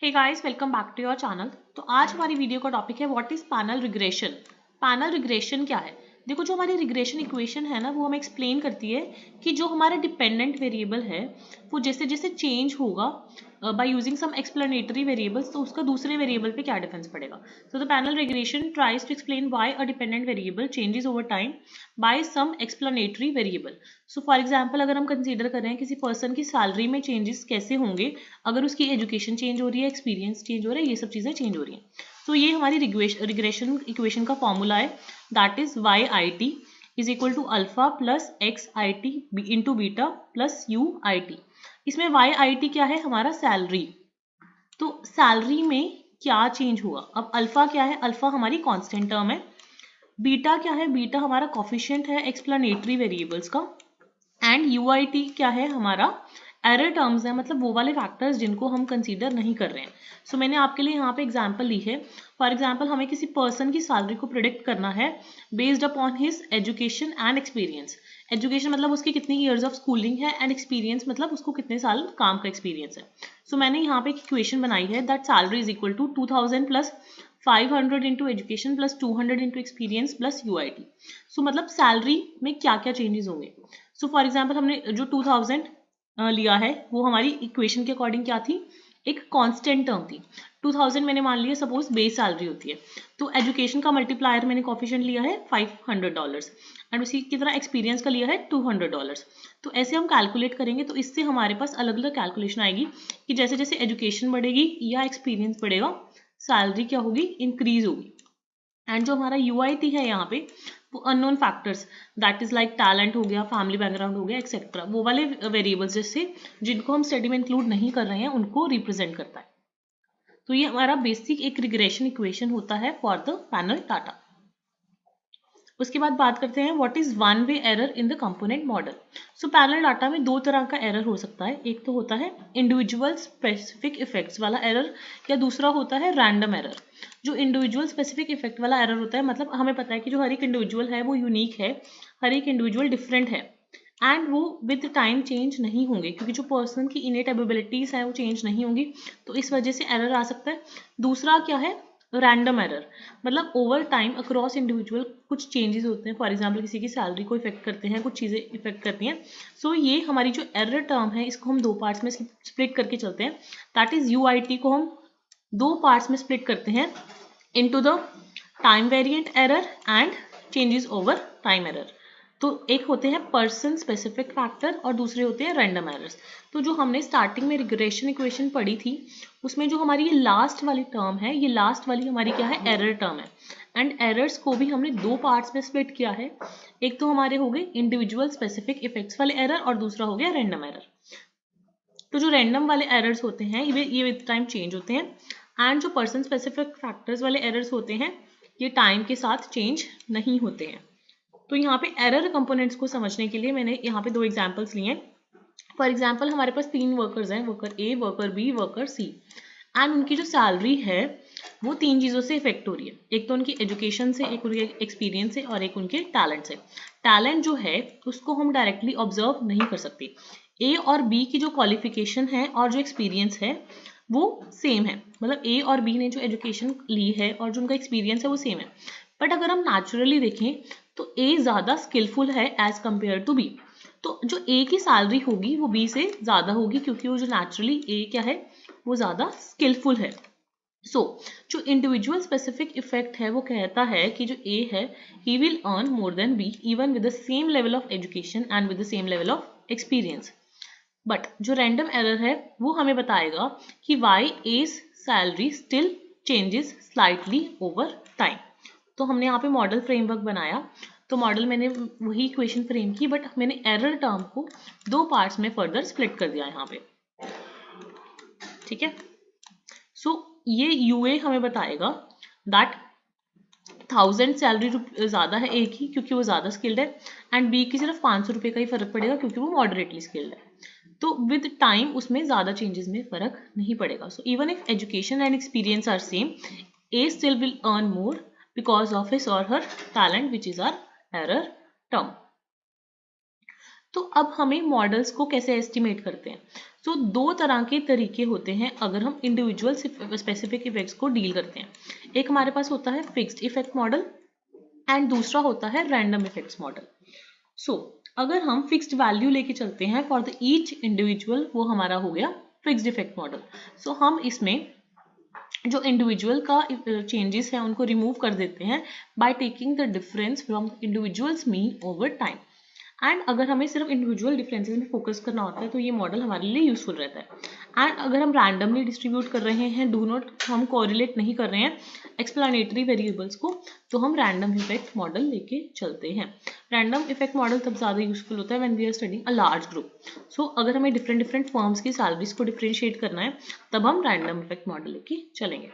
Hey guys, welcome back to your channel. तो आज हमारी वीडियो का टॉपिक है what is panel regression. Panel regression क्या है? देखो, जो हमारी रिग्रेशन इक्वेशन है ना, वो हमें एक्सप्लेन करती है कि जो हमारा डिपेंडेंट वेरिएबल है वो जैसे जैसे चेंज होगा by using some explanatory variables, तो उसका दूसरे वेरिएबल पे क्या डिफरेंस पड़ेगा। So the panel regression tries to explain why a dependent variable changes over time by some explanatory variable. So for example, अगर हम कंसीडर कर रहे हैं किसी पर्सन की सैलरी में चेंजेस कैसे होंगे अगर उसकी एजुकेशन चेंज हो रही है, एक्सपीरियंस चेंज हो रहा है, ये सब चीज़ें चेंज हो रही हैं। तो ये हमारी रिग्रेशन इक्वेशन का फॉर्मूला है, that is Y I T is equal to alpha plus X I T into beta plus U I T. इसमें वाई आई टी क्या है? हमारा सैलरी। तो सैलरी में क्या चेंज हुआ? अब अल्फा क्या है? अल्फा हमारी कांस्टेंट टर्म है। बीटा क्या है? बीटा हमारा कोफिशिएंट है एक्सप्लेनेटरी वेरिएबल्स का। एंड यू आई टी क्या है? हमारा एरर टर्म्स है, मतलब वो वाले फैक्टर्स जिनको हम कंसीडर नहीं कर रहे हैं। सो मैंने आपके लिए यहाँ पे एग्जांपल ली है। फॉर एग्जांपल, हमें किसी पर्सन की सैलरी को प्रिडिक्ट करना है based upon his education and experience. Education मतलब उसकी कितनी ईयर्स ऑफ स्कूलिंग है, एंड एक्सपीरियंस मतलब उसको कितने साल काम का एक्सपीरियंस है। सो मैंने यहाँ पे एक इक्वेशन बनाई है that salary is equal to 2000 plus 500 into education plus 200 into experience plus U I T. So मतलब सैलरी में क्या क्या चेंजेस होंगे। सो फॉर एग्जाम्पल, हमने जो 2000 लिया है वो हमारी इक्वेशन के अकॉर्डिंग क्या थी? एक कांस्टेंट टर्म थी। 2000 मैंने मान लिया सपोज बेस सैलरी होती है, तो एजुकेशन का मल्टीप्लायर मैंने कोफिशिएंट लिया है $500 एंड उसी की तरह एक्सपीरियंस का लिया है $200। तो ऐसे हम कैलकुलेट करेंगे तो इससे हमारे पास अलग अलग कैलकुलेशन आएगी कि जैसे जैसे एजुकेशन बढ़ेगी या एक्सपीरियंस बढ़ेगा, सैलरी क्या होगी? इंक्रीज होगी। एंड जो हमारा यू आई टी है यहाँ पे, वो unknown factors that is like talent हो गया, फैमिली बैकग्राउंड हो गया, एक्सेट्रा, वो वाले वेरिएबल्स जैसे जिनको हम स्टडी में इंक्लूड नहीं कर रहे हैं उनको रिप्रेजेंट करता है। तो ये हमारा बेसिक एक रिग्रेशन इक्वेशन होता है फॉर द पैनल डाटा। उसके बाद बात करते हैं what is one way error in the component model. So panel data में दो तरह का एरर हो सकता है। एक तो होता है इंडिविजुअल स्पेसिफिक इफेक्ट्स वाला एरर, या दूसरा होता है रैंडम एरर। जो इंडिविजुअल स्पेसिफिक इफेक्ट वाला एरर होता है, मतलब हमें पता है कि जो हर एक इंडिविजुअल है वो यूनिक है, हर एक इंडिविजुअल डिफरेंट है, एंड वो विद टाइम चेंज नहीं होंगे क्योंकि जो पर्सन की इनेट एबिलिटीज है वो चेंज नहीं होंगी, तो इस वजह से एरर आ सकता है। दूसरा क्या है? रैंडम एरर, मतलब ओवर टाइम अक्रॉस इंडिविजुअल कुछ चेंजेस होते हैं। फॉर एग्जांपल, किसी की सैलरी को इफेक्ट करते हैं, कुछ चीज़ें इफेक्ट करती हैं। सो ये हमारी जो एरर टर्म है इसको हम दो पार्ट्स में स्प्लिट करके चलते हैं। That is you I T को हम दो पार्ट्स में स्प्लिट करते हैं into the time variant error and changes over time error. तो एक होते हैं पर्सन स्पेसिफिक फैक्टर और दूसरे होते हैं रैंडम एरर्स। तो जो हमने स्टार्टिंग में रिग्रेशन इक्वेशन पढ़ी थी उसमें जो हमारी ये लास्ट वाली टर्म है, ये लास्ट वाली हमारी क्या है? एरर टर्म है। एंड एरर्स को भी हमने दो पार्ट्स में स्प्लिट किया है। एक तो हमारे हो गए इंडिविजुअल स्पेसिफिक इफेक्ट्स वाले एरर और दूसरा हो गया रैंडम एरर। तो जो रैंडम वाले एरर्स होते हैं ये विद टाइम चेंज होते हैं, एंड जो पर्सन स्पेसिफिक फैक्टर्स वाले एरर्स होते हैं ये टाइम के साथ चेंज नहीं होते हैं। तो यहाँ पे एरर कंपोनेंट्स को समझने के लिए मैंने यहाँ पे दो एग्जांपल्स लिए हैं। फॉर एग्जांपल, हमारे पास तीन वर्कर्स हैं, worker A, worker B, worker C, and उनकी जो सैलरी है वो तीन चीज़ों से इफेक्ट हो रही है। एक तो उनकी एजुकेशन से, एक उनके एक्सपीरियंस से, और एक उनके टैलेंट से। टैलेंट जो है उसको हम डायरेक्टली ऑब्जर्व नहीं कर सकते। ए और बी की जो क्वालिफिकेशन है और जो एक्सपीरियंस है वो सेम है, मतलब ए और बी ने जो एजुकेशन ली है और जो उनका एक्सपीरियंस है वो सेम है। बट अगर हम नेचुरली देखें तो ए ज़्यादा स्किलफुल है एज कम्पेयर टू बी। तो जो ए की सैलरी होगी वो बी से ज़्यादा होगी क्योंकि वो जो नेचुरली ए क्या है वो ज़्यादा स्किलफुल है। सो जो इंडिविजुअल स्पेसिफिक इफेक्ट है वो कहता है कि जो ए है he will earn more than B even with the same level of education and with the same level of experience. But जो रैंडम एरर है वो हमें बताएगा कि why A's salary still changes slightly over time. तो हमने यहाँ पे मॉडल फ्रेमवर्क बनाया, तो मॉडल मैंने वही इक्वेशन फ्रेम की, बट मैंने एरर टर्म को दो पार्ट्स में फर्दर स्प्लिट कर दिया यहाँ पे। ठीक है। सो ये यूए हमें बताएगा दैट 1000 सैलरी ज़्यादा है ए की क्योंकि वो ज़्यादा स्किल्ड है, एंड बी की सिर्फ 500 रुपये का ही फर्क पड़ेगा क्योंकि वो मॉडरेटली स्किल्ड है। तो विद टाइम उसमें ज़्यादा चेंजेस में फर्क नहीं पड़ेगा। So even if education and experience are same, A still will earn more because of his or her talent, which is our error term. तो अब हमें मॉडल्स को कैसे एस्टिमेट करते हैं? तो दो तरह के तरीके होते हैं अगर हम इंडिविजुअल स्पेसिफिक इफेक्ट्स को डील करते हैं। एक हमारे पास होता है फिक्स्ड इफेक्ट मॉडल एंड दूसरा होता है रैंडम इफेक्ट्स मॉडल। सो अगर हम फिक्स्ड वैल्यू लेके चलते हैं फॉर द ईच इंडिविजुअल, वो हमारा हो गया फिक्स्ड इफेक्ट मॉडल। सो हम इसमें जो इंडिविजुअल का चेंजेस हैं उनको रिमूव कर देते हैं by taking the difference from individuals mean over time. And अगर हमें सिर्फ इंडिविजुअल डिफरेंसेस में फोकस करना होता है तो ये मॉडल हमारे लिए यूजफुल रहता है। एंड अगर हम रैंडमली डिस्ट्रीब्यूट कर रहे हैं, डू नॉट हम कोरिलेट नहीं कर रहे हैं एक्सप्लेनेटरी वेरिएबल्स को, तो हम रैंडम इफेक्ट मॉडल लेके चलते हैं। रैंडम इफेक्ट मॉडल तब ज़्यादा यूजफुल होता है when we are studying a large group. So अगर हमें डिफरेंट फर्म्स की सैलरीज को डिफ्रेंशिएट करना है तब हम रैंडम इफेक्ट मॉडल लेके चलेंगे।